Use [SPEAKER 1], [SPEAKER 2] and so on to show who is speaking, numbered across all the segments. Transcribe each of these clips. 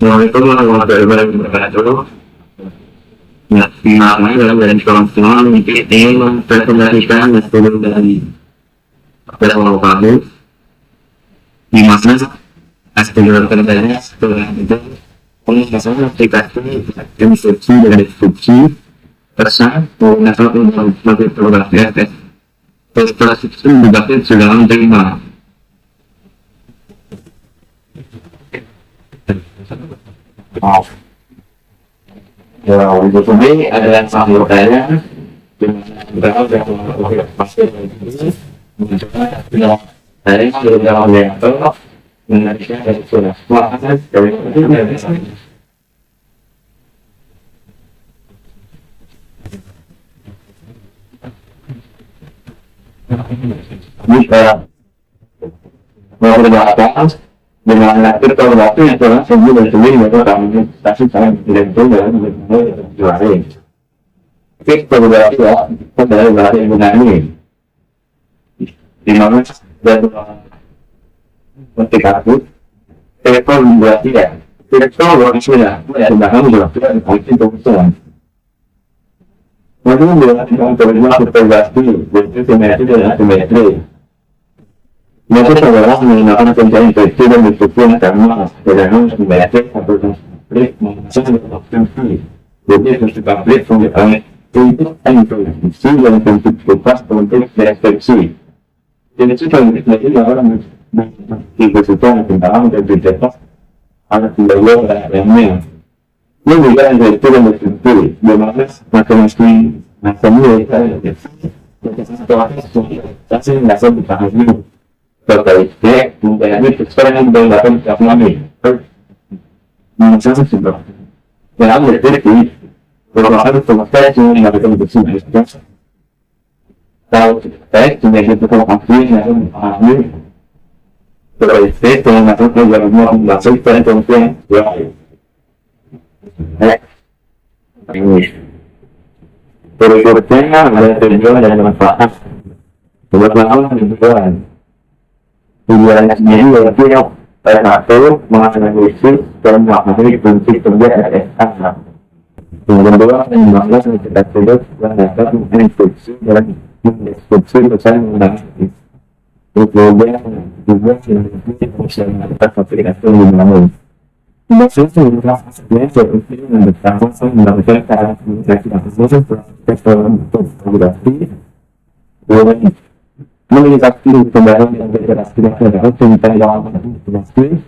[SPEAKER 1] Assalamualaikum warahmatullahi wabarakatuh. Ya, namanya dalam badan sekolah semua mungkin ingin mempresentasikan metode dari Apel kamu di mana aspek kerjanya setelah itu pengusahaan aplikasi instruksi dan instruksi pesan menggunakan untuk program FS. Setelah itu juga sudah menerima. Ya, untuk ini ada anggotanya dengan berapa pasti mencoba dari dalam yang menariknya dari sudah makanya dari itu jika mau berjalan dengan akhir tahun waktu yang telah sembuh dan sembuh mereka kami stasiun sangat tidak dalam juara. Fix beberapa ya, pada bahasa yang menangani di mana dan ketika aku telepon membuat dia tidak tahu orang sudah bahkan juga tidak mungkin kebetulan. Namun dengan terima supervasi itu simetri dan asimetri. Mereka adalah menggunakan pencarian intuisi dan disiplin karena dalam simetri atau konflik mengasah optimasi. Jadi konflik pengetahuan itu intuisi dan bentuk bebas untuk deskripsi. Jadi itu menjadi orang dibutuhkan tentang dan didetak anak beliau dan lainnya. Ini juga yang itu dan bertentu, bagaimana masing-masing nasional itu setelah itu langsung dipahami terkait membayar sekarang yang menggunakan teknologi. Misalnya sudah, yang berarti kalau harus selesai cuma menggunakan bersih kalau saya cuma itu kalau asli yang dipahami terkait itu dengan yang mau masuk ke konten ini berikutnya ada tujuan dan manfaat buat masalah tujuannya sendiri yaitu yang satu menganalisis dan memahami prinsip kerja RSA. Yang kedua menambah mencetak tugas dan dapat menginstruksi dan menginstruksi pesan mengenai kemudian juga memiliki fungsi mendapat aplikasi yang dibangun. Maksud sebenarnya seperti yang bertanggung jawab melakukan cara komunikasi dan teknologi mengingatkan pembahasan yang berjelas adalah tentang dalam komunikasi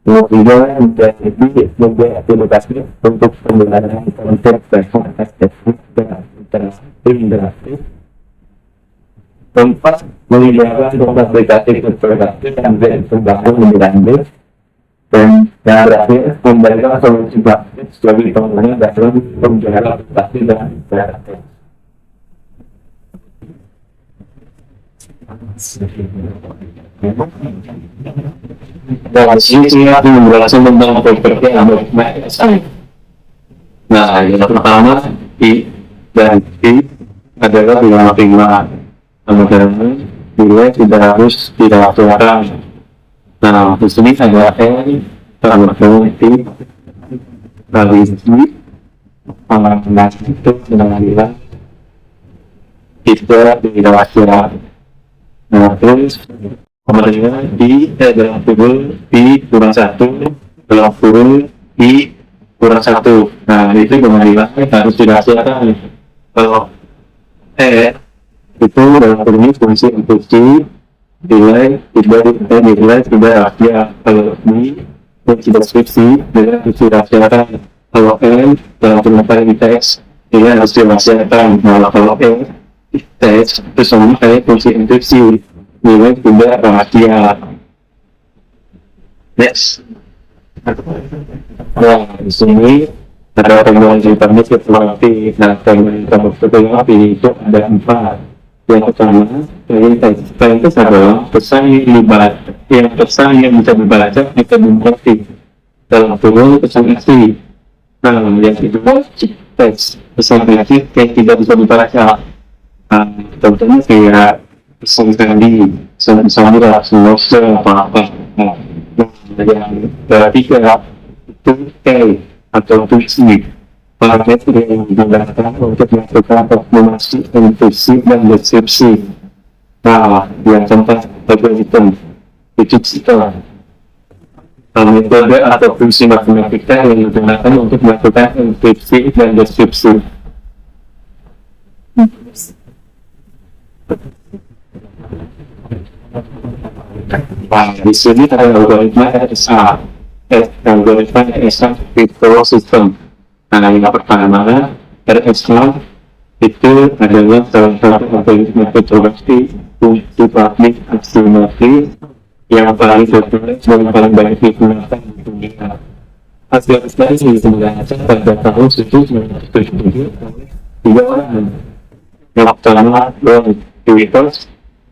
[SPEAKER 1] kemudian menjadi membuat aplikasi untuk penggunaan konten dan interaksi tempat menggunakan aplikasi interaktif yang berkembang lebih lanjut dan yang terakhir memberikan solusi praktis sebagai pengguna dalam penggunaan aplikasi dan interaktif. Dalam sini aku menjelaskan tentang properti yang bermain. Nah, yang pertama I dan I adalah lima kemudian bila tidak harus tidak suara. Nah, di sini ada N tambah T kali I pangkat itu dengan bilang kita tidak suara. Nah, terus kemudian I dalam kurung I kurang 1 dalam kurung I kurang 1. Nah, itu kemudian harus dirahasiakan. Kalau itu dalam kurung ini fungsi instruksi nilai tidak rahasia. Kalau I fungsi deskripsi dengan fungsi rahasiakan. Kalau N dalam penempatan teks nilai harus dirahasiakan. Nah, kalau teks itu sama kayak fungsi instruksi nilai tidak rahasia. Next. Nah, di sini ada teknologi teknis fotografi. Nah, teknologi fotografi itu ada 4. Yang pertama, teks adalah pesan yang bisa dibaca itu dimengerti dalam kurung pesan asli. Nah, yang kedua teks pesan asli yang tidak bisa dibaca. Contohnya kayak pesan tadi, misalnya semua apa-apa. Nah, yang ketiga 2A atau 2C. Paket yang digunakan untuk melakukan optimasi inklusi dan deskripsi. Nah, yang keempat, algoritma. Itu kita. Metode atau fungsi matematika yang digunakan untuk melakukan inklusi dan deskripsi. Nah, di sini ada algoritma RSA. Algoritma RSA Crypto System. Nah, yang pertama, RSA itu adalah salah satu algoritma kriptografi fungsi publik aksiomati yang paling populer dan paling banyak digunakan di dunia. Algoritma ini digunakan pada tahun 1977 oleh 3 orang. Yang pertama, Ron Peters,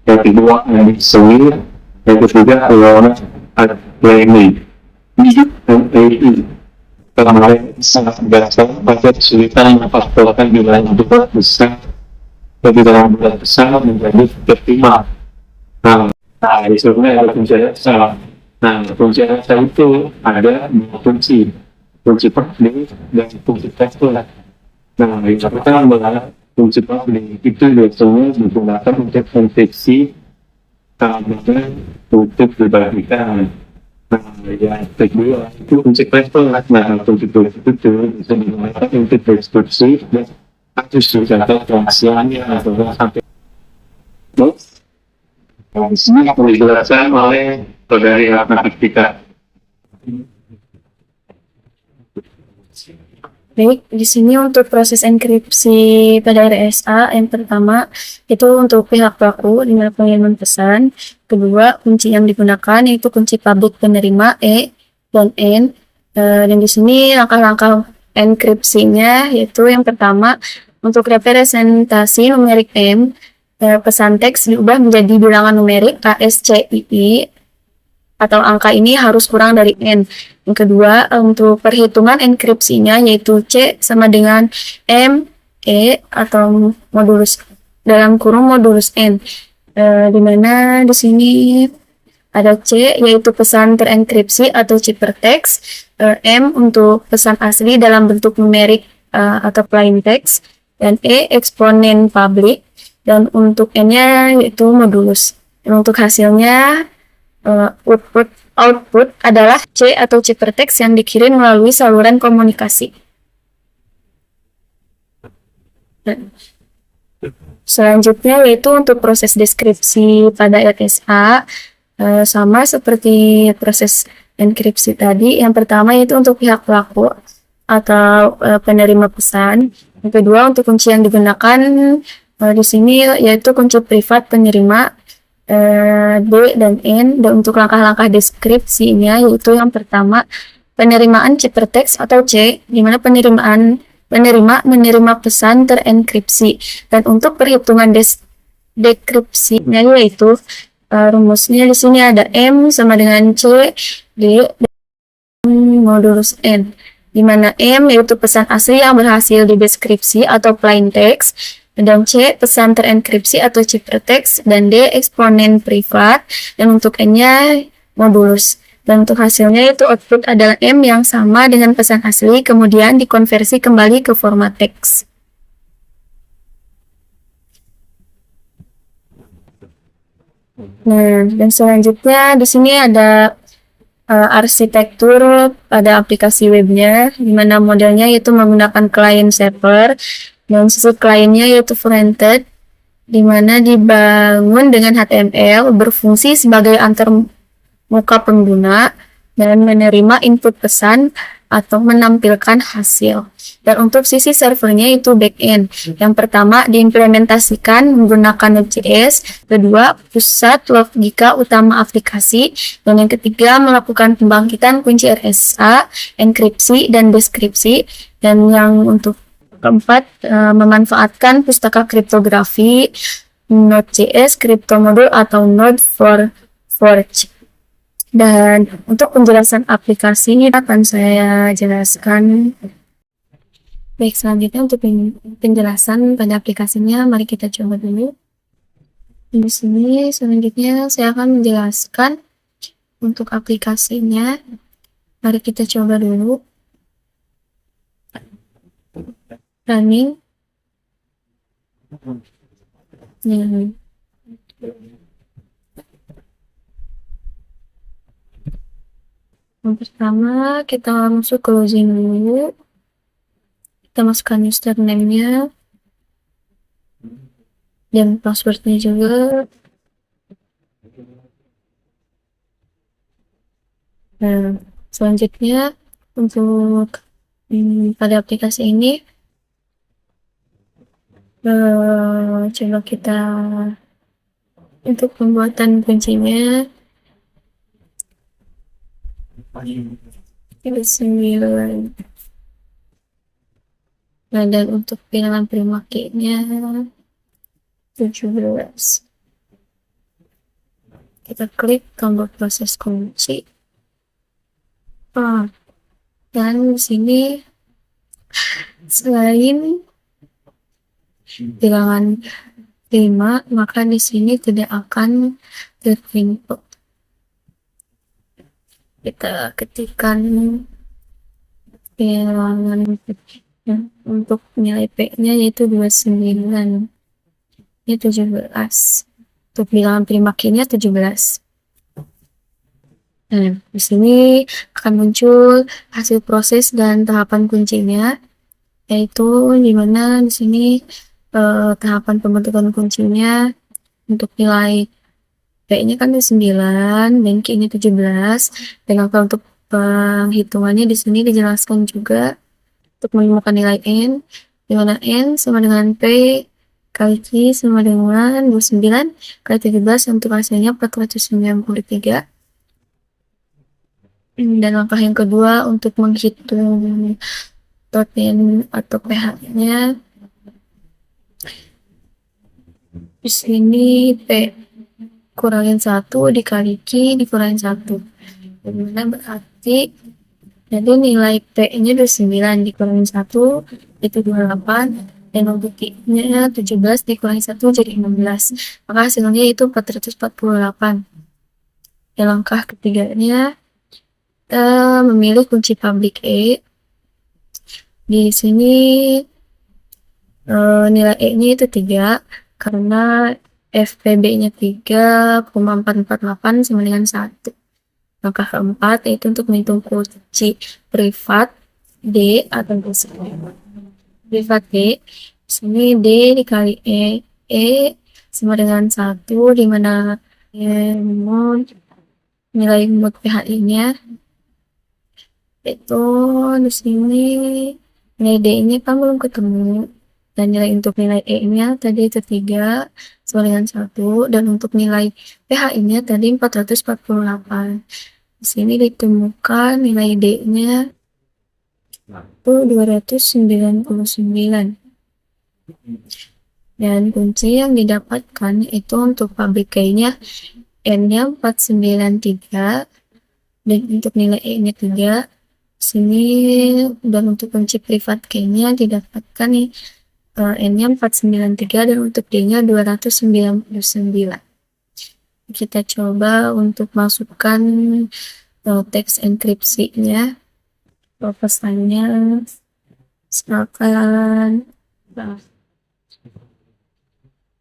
[SPEAKER 1] yang kedua, Alex Sawyer, yang ketiga, Laura Adley. MAE. Kemarin sangat berasal pada kesulitan memfaktorkan nilai bulat besar dari dalam bulat besar menjadi terima. Nah, disuruhnya ada fungsi RSA. Nah, fungsi RSA itu ada 2 fungsi. Fungsi publik dan fungsi vektor. Nah, yang pertama, fungsi publik itu biasanya digunakan untuk konteksi keamanan untuk dibagikan. Nah, yang kedua itu fungsi vektor. Nah, fungsi vektor itu bisa digunakan untuk deskripsi dan harus dicatat rahasianya atau sampai. Di sini dijelaskan oleh saudari matematika.
[SPEAKER 2] Baik, di sini untuk proses enkripsi pada RSA, yang pertama itu untuk pihak pelaku di mana pengiriman pesan. Kedua, kunci yang digunakan yaitu kunci publik penerima E dan N. Dan di sini langkah-langkah enkripsinya yaitu yang pertama untuk representasi numerik M, pesan teks diubah menjadi bilangan numerik ASCII atau angka ini harus kurang dari N. Yang kedua, untuk perhitungan enkripsinya yaitu C sama dengan M, E atau modulus dalam kurung modulus N. Di mana di sini ada C yaitu pesan terenkripsi atau ciphertext, M untuk pesan asli dalam bentuk numerik atau plain text, dan E eksponen publik, dan untuk N-nya yaitu modulus. Dan untuk hasilnya output adalah C atau ciphertext yang dikirim melalui saluran komunikasi. Selanjutnya yaitu untuk proses deskripsi pada RSA, sama seperti proses enkripsi tadi. Yang pertama yaitu untuk pihak pelaku atau penerima pesan. Yang kedua untuk kunci yang digunakan di sini yaitu kunci privat penerima D dan N. Dan untuk langkah-langkah deskripsinya yaitu yang pertama penerimaan ciphertext atau C, di mana penerima menerima pesan terenkripsi. Dan untuk perhitungan dekripsinya yaitu rumusnya di sini ada M sama dengan C D modulus N, di mana M yaitu pesan asli yang berhasil dideskripsi atau plain text, dan C pesan terenkripsi atau ciphertext, dan D eksponen privat, dan untuk N-nya modulus. Dan untuk hasilnya itu output adalah M yang sama dengan pesan asli kemudian dikonversi kembali ke format teks. Nah, dan selanjutnya di sini ada arsitektur pada aplikasi webnya, di mana modelnya yaitu menggunakan client server dan sisi kliennya yaitu frontend, di mana dibangun dengan HTML, berfungsi sebagai antarmuka pengguna dan menerima input pesan atau menampilkan hasil. Dan untuk sisi servernya itu backend. Yang pertama diimplementasikan menggunakan Node.js, kedua pusat logika utama aplikasi, dan yang ketiga melakukan pembangkitan kunci RSA, enkripsi dan deskripsi, dan yang untuk keempat memanfaatkan pustaka kriptografi Node.js Crypto Module atau Node4j. Dan untuk penjelasan aplikasi ini akan saya jelaskan. Baik, selanjutnya untuk penjelasan pada aplikasinya, mari kita coba dulu. Di sini selanjutnya saya akan menjelaskan untuk aplikasinya. Mari kita coba dulu. Running. Hmm. Yang pertama kita masuk ke login dulu. Kita masukkan username-nya dan passwordnya juga. Nah, selanjutnya untuk pada aplikasi ini coba kita untuk pembuatan kuncinya ini 9. Nah, dan untuk pilihan primakinya 17. Kita klik tombol proses kunci. Dan di sini selain bilangan 5, maka di sini tidak akan terinput. Kita ketikkan bilangan untuk nilai P-nya yaitu 29. Ini 17. Untuk bilangan primakinya 17. Nah, di sini akan muncul hasil proses dan tahapan kuncinya, yaitu dimana di sini tahapan pembentukan kuncinya untuk nilai P-nya kan 9 dan Q-nya 17. Dan untuk penghitungannya di sini dijelaskan juga untuk menemukan nilai N, di mana N sama dengan P kali Q sama dengan 29 kali 17 untuk hasilnya 493. Dan langkah yang kedua untuk menghitung total atau pH-nya. Di sini P kurangin 1 dikali Q dikurangin 1. Dimana berarti jadi nilai P-nya 29 dikurangin 1 itu 28. Dan untuk Q-nya 17 dikurangi 1 jadi 16. Maka hasilnya itu 448. Dan langkah ketiganya kita memilih kunci public E. Di sini nilai E-nya itu 3 karena FPB-nya 3,448 sama dengan 1. Langkah keempat yaitu untuk menghitung kunci privat D atau privat D. Di sini D dikali E, E sama dengan 1, dimana nilai mod pHI-nya itu di sini nilai D-nya kan belum ketemu, dan nilai untuk nilai E-nya tadi itu 3 sama dengan 1, dan untuk nilai pHI-nya tadi 448. Di sini ditemukan nilai D-nya itu 299. Dan kunci yang didapatkan itu untuk public key-nya N-nya 493 dan untuk nilai E-nya 3. Sini dan untuk kunci privat key-nya didapatkan nih N-nya 493 dan untuk D-nya 299. Kita coba untuk masukkan teks enkripsinya. Pesannya silakan.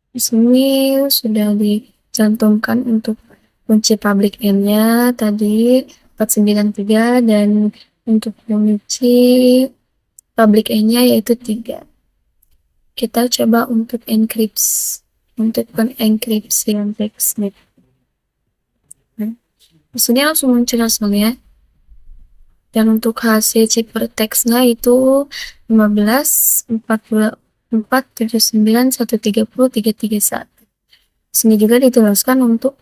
[SPEAKER 2] Di sini sudah dicantumkan untuk kunci public N-nya tadi 493 dan untuk kunci public N-nya yaitu 3. Kita coba untuk enkripsi yang teksnya. Di sini langsung muncul hasilnya. Dan untuk hasil ciphertextnya itu 15 44 79 130 331. Sini juga dituliskan untuk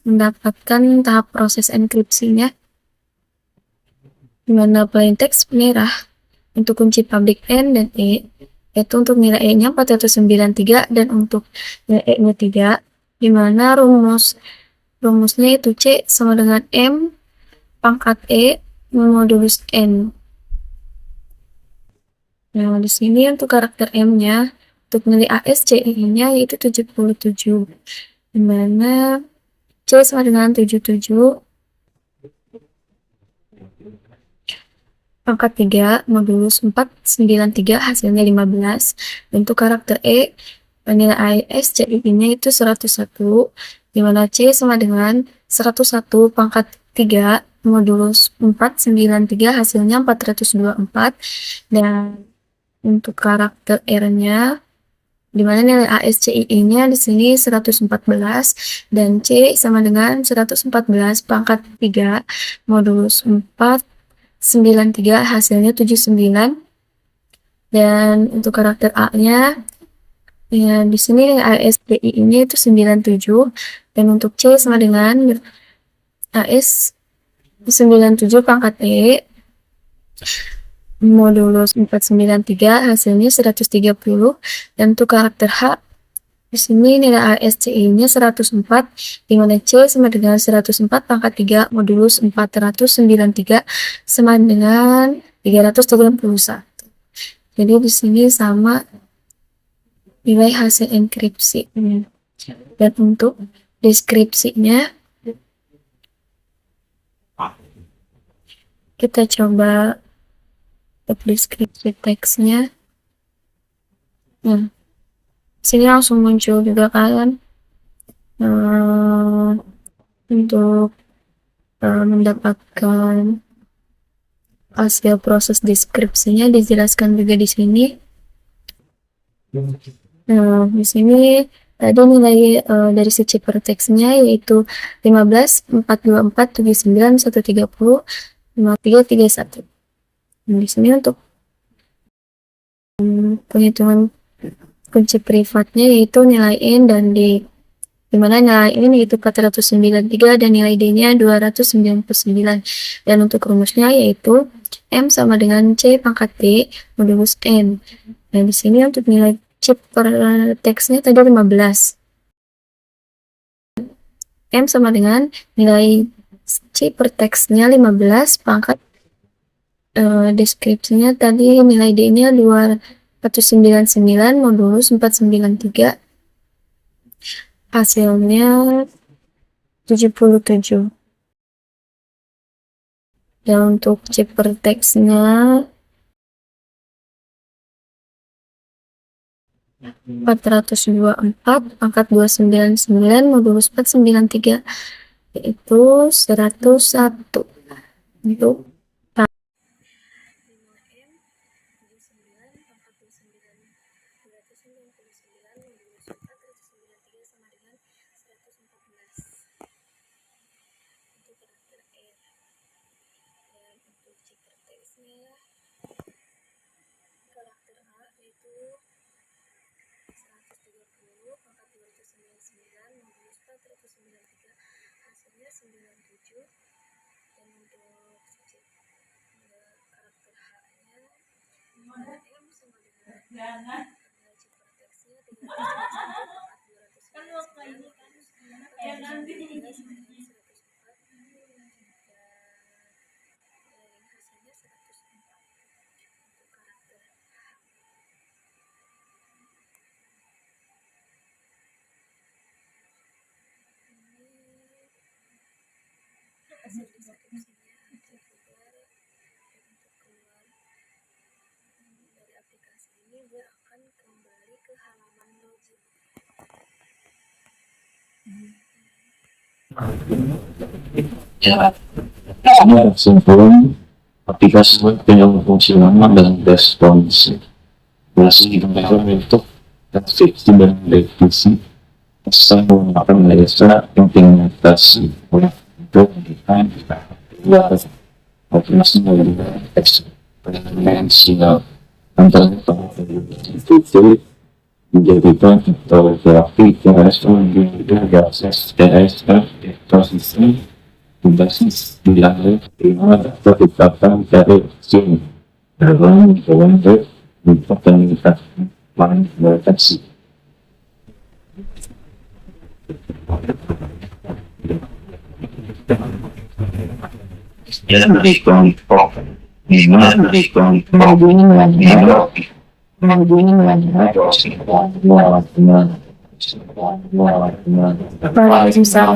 [SPEAKER 2] mendapatkan tahap proses enkripsinya, dimana plain text merah untuk kunci public N dan E, yaitu untuk nilai E-nya 493 dan untuk nilai E-nya 3, dimana rumusnya itu C sama dengan M pangkat E modulus N. Nah, di sini untuk karakter M-nya untuk nilai ASCII-nya yaitu 77, dimana C sama dengan 77 pangkat 3 modulus 493 hasilnya 15. Untuk karakter E, nilai ASCII-nya itu 101, di mana C sama dengan 101 pangkat 3 modulus 493 hasilnya 424. Dan untuk karakter R-nya, di mana nilai ASCII-nya di sini 114 dan C sama dengan 114 pangkat 3 modulus 493 hasilnya 79. Dan untuk karakter A-nya, ya di sini ASCII-nya itu 97 dan untuk C sama dengan AS 97 pangkat E modulus 493 hasilnya 130. Dan untuk karakter H, di sini nilai ASCII-nya 104, di mana C sama dengan 104 pangkat 3 modulus 493 sama dengan 331. Jadi di sini sama nilai hasil enkripsi. Dan untuk deskripsinya, kita coba deskripsi teksnya. Sini langsung muncul juga kan untuk mendapatkan hasil proses deskripsinya dijelaskan juga di sini. Di sini ada nilai dari si chipper teksnya yaitu 15, 424, 79, 130, 53, 31. Di sini untuk penghitungan kunci privatnya yaitu nilai N dan D, dimana nilai N yaitu 493 dan nilai D-nya 299. Dan untuk rumusnya yaitu M sama dengan C pangkat D modulus N. Dan di sini untuk nilai chip per teksnya tadi 15. M sama dengan nilai C per teksnya 15 pangkat deskripsinya tadi nilai D-nya 299 modulus 493 hasilnya 77. Dan untuk chip per teksnya 424 pangkat 299 modulus 493 yaitu 101. Untuk karakter A yaitu 130 pangkat 299 modulus 493 hasilnya 97. Dan untuk karakter H-nya M sama dengan nilai chip per teksnya 391 pangkat 299 modulus 493 sama dengan 104 dan hasilnya 104. Untuk karakter hasil deskripsinya keluar. Untuk keluar dari aplikasi ini dia akan kembali ke halaman login.
[SPEAKER 1] Ya, kesimpulan aplikasi web yang fungsi lama dan responsif masih digunakan untuk aktif dan revisi asal menggunakan layar implementasi untuk mendesain operasi dengan eksponensial antara itu menjadikan fotografi respon juga akses TSF posisi berbasis wilayah atau ditetapkan dari sini dalam bentuk untuk peningkatan deteksi.
[SPEAKER 2] Waalaikumsalam.